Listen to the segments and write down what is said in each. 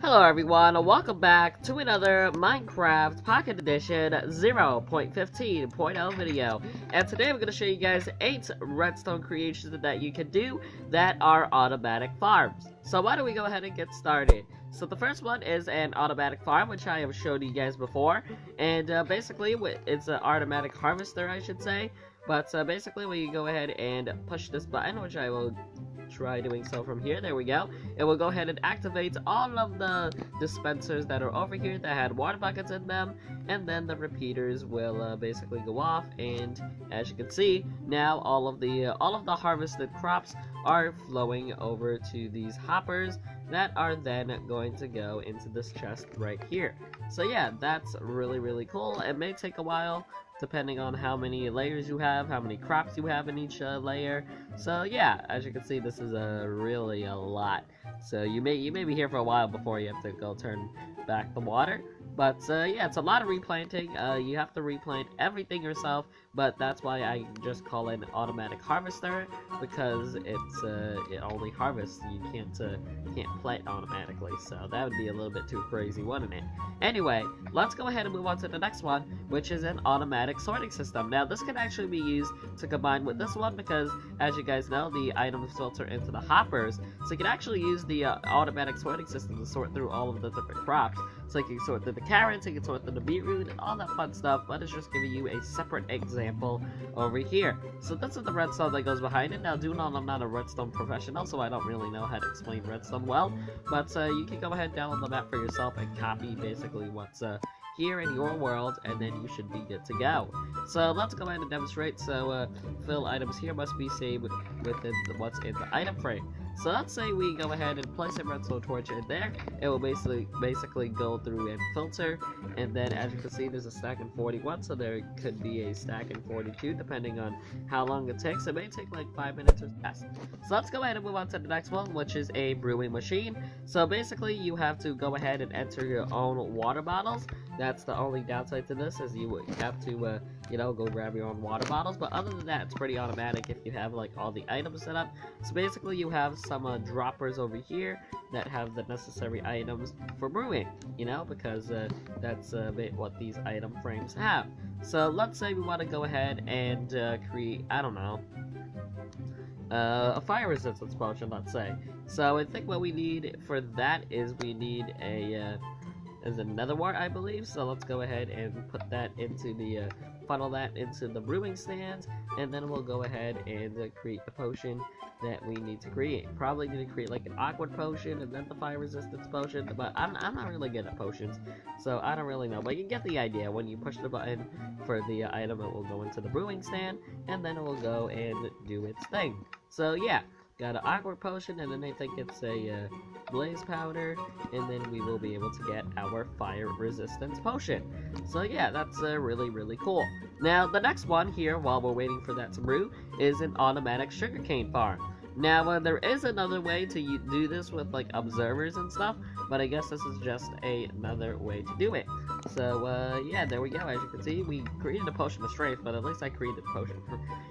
Hello everyone, and welcome back to another Minecraft Pocket Edition 0.15.0 video. And today I'm going to show you guys 8 redstone creations that you can do that are automatic farms. So why don't we go ahead and get started. So the first one is an automatic farm, which I have showed you guys before. And basically, it's an automatic harvester, I should say. But basically, when you go ahead and push this button, which I will try doing so from here, there we go, it will go ahead and activate all of the dispensers that are over here that had water buckets in them, and then the repeaters will basically go off, and as you can see, now all of the harvested crops are flowing over to these hoppers that are then going to go into this chest right here. So yeah, that's really cool. It may take a while depending on how many layers you have, how many crops you have in each layer. So yeah, as you can see, this is really a lot. So you may be here for a while before you have to go turn back the water. But yeah, it's a lot of replanting. You have to replant everything yourself, but that's why I just call it an automatic harvester, because it only harvests. You can't plant automatically, so that would be a little bit too crazy, wouldn't it? Anyway, let's go ahead and move on to the next one, which is an automatic sorting system. Now, this can actually be used to combine with this one because, as you guys know, the items filter into the hoppers, so you can actually use the automatic sorting system to sort through all of the different crops. So you can sort through the carrots, you can sort through the beetroot, and all that fun stuff, but it's just giving you a separate example over here. So this is the redstone that goes behind it. Now, do know I'm not a redstone professional, so I don't really know how to explain redstone well, but you can go ahead and download the map for yourself and copy basically what's here in your world, and then you should be good to go. So let's go ahead and demonstrate. So fill items here must be saved within what's in the item frame. So let's say we go ahead and place a redstone torch in there. It will basically go through and filter, and then as you can see, there's a stack in 41, so there could be a stack in 42 depending on how long it takes. It may take like 5 minutes or less. So let's go ahead and move on to the next one, which is a brewing machine. So basically, you have to go ahead and enter your own water bottles. That's the only downside to this, is you would have to you know, go grab your own water bottles, but other than that, it's pretty automatic if you have like all the items set up. So basically, you have some droppers over here that have the necessary items for brewing, you know, because that's what these item frames have. So let's say we want to go ahead and create, I don't know, a fire resistance potion, let's say. So I think what we need for that is we need a another wart, I believe. So let's go ahead and put that into the funnel that into the brewing stands, and then we'll go ahead and create the potion that we need to create. Probably need to create like an awkward potion and then the fire resistance potion, but I'm not really good at potions, so I don't really know, but you get the idea. When you push the button for the item, it will go into the brewing stand, and then it will go and do its thing. So yeah, got an awkward potion, and then I think it's a blaze powder, and then we will be able to get our fire resistance potion. So yeah, that's really cool. Now the next one here, while we're waiting for that to brew, is an automatic sugarcane farm. Now there is another way to do this with like observers and stuff, but I guess this is just another way to do it. So yeah, there we go. As you can see, we created a potion of strength, but at least I created a potion.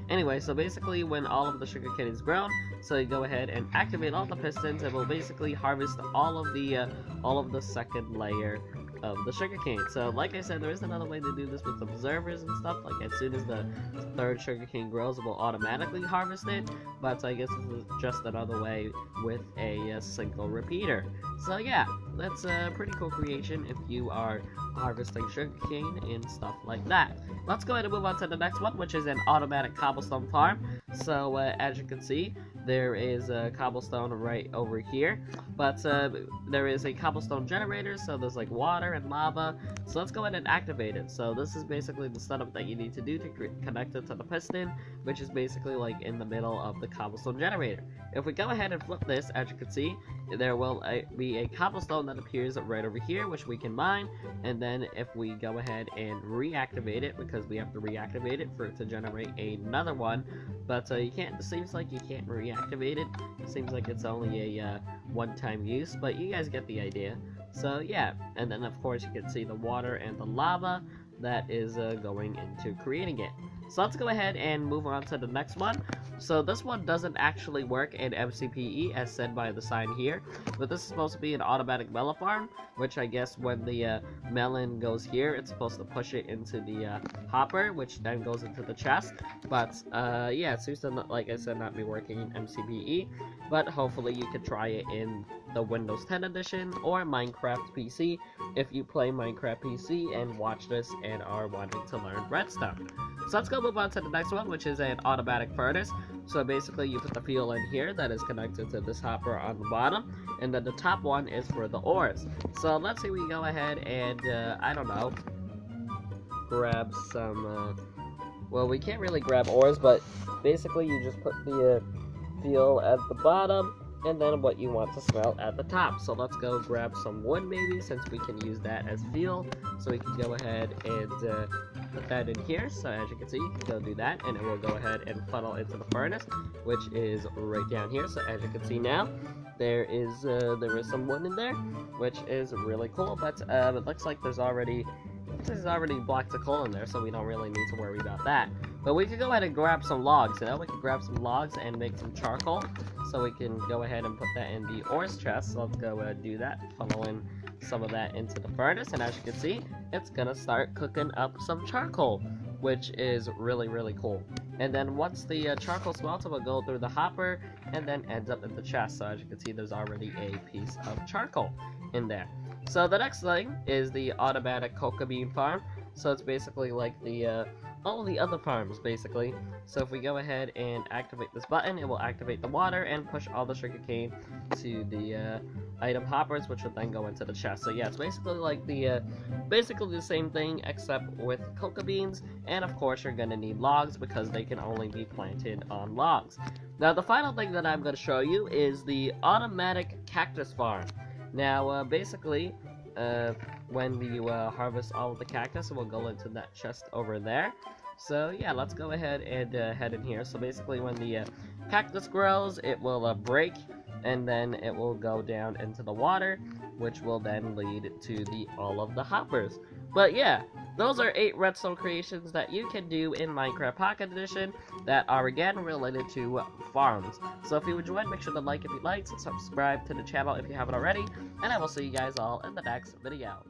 Anyway, so basically when all of the sugarcane is grown, so you go ahead and activate all the pistons, and we'll basically harvest all of the second layer of the sugarcane. So like I said, there is another way to do this with observers and stuff. Like as soon as the third sugarcane grows, it will automatically harvest it, but I guess this is just another way with a single repeater. So yeah, that's a pretty cool creation if you are harvesting sugarcane and stuff like that. Let's go ahead and move on to the next one, which is an automatic cobblestone farm. So as you can see, there is a cobblestone right over here, but there is a cobblestone generator, so there's like water and lava. So let's go ahead and activate it. So this is basically the setup that you need to do to connect it to the piston, which is basically like in the middle of the cobblestone generator. If we go ahead and flip this, as you can see, there will be a cobblestone that appears right over here, which we can mine, and then if we go ahead and reactivate it, because we have to reactivate it for it to generate another one, but you can't, it seems like you can't reactivate it. It seems like it's only a one-time use, but you guys get the idea. So yeah, and then of course you can see the water and the lava that is going into creating it. So let's go ahead and move on to the next one. So this one doesn't actually work in MCPE as said by the sign here, but this is supposed to be an automatic melon farm, which I guess when the melon goes here, it's supposed to push it into the hopper, which then goes into the chest. But yeah, it seems to, like I said, not be working in MCPE, but hopefully you can try it in the Windows 10 edition or Minecraft PC if you play Minecraft PC and watch this and are wanting to learn Redstone. So let's go move on to the next one, which is an automatic furnace. So basically you put the fuel in here that is connected to this hopper on the bottom, and then the top one is for the ores. So let's say we go ahead and, I don't know, grab some, well, we can't really grab ores, but basically you just put the fuel at the bottom, and then what you want to smelt at the top. So let's go grab some wood maybe, since we can use that as fuel. So we can go ahead and put that in here. So as you can see, you can go do that, and it will go ahead and funnel into the furnace, which is right down here. So as you can see now, there is some wood in there, which is really cool. But it looks like there's already blocks of coal in there, so we don't really need to worry about that. But we could go ahead and grab some logs, you know? We could grab some logs and make some charcoal. So we can go ahead and put that in the ores chest. So let's go do that, funnel in some of that into the furnace, and as you can see, it's gonna start cooking up some charcoal, which is really, really cool. And then once the charcoal smelts, it will go through the hopper and then ends up in the chest. So as you can see, there's already a piece of charcoal in there. So the next thing is the automatic cocoa bean farm. So it's basically like the all the other farms, basically. So if we go ahead and activate this button, it will activate the water and push all the sugarcane to the item hoppers, which will then go into the chest. So yeah, it's basically like the same thing, except with cocoa beans. And of course, you're gonna need logs because they can only be planted on logs. Now, the final thing that I'm gonna show you is the automatic cactus farm. Now, basically, when you harvest all of the cactus, it will go into that chest over there. So yeah, let's go ahead and head in here. So basically, when the cactus grows, it will break, and then it will go down into the water, which will then lead to all of the hoppers. But yeah, those are 8 redstone creations that you can do in Minecraft Pocket Edition that are again related to farms. So if you enjoyed, make sure to like if you liked, subscribe to the channel if you haven't already, and I will see you guys all in the next video.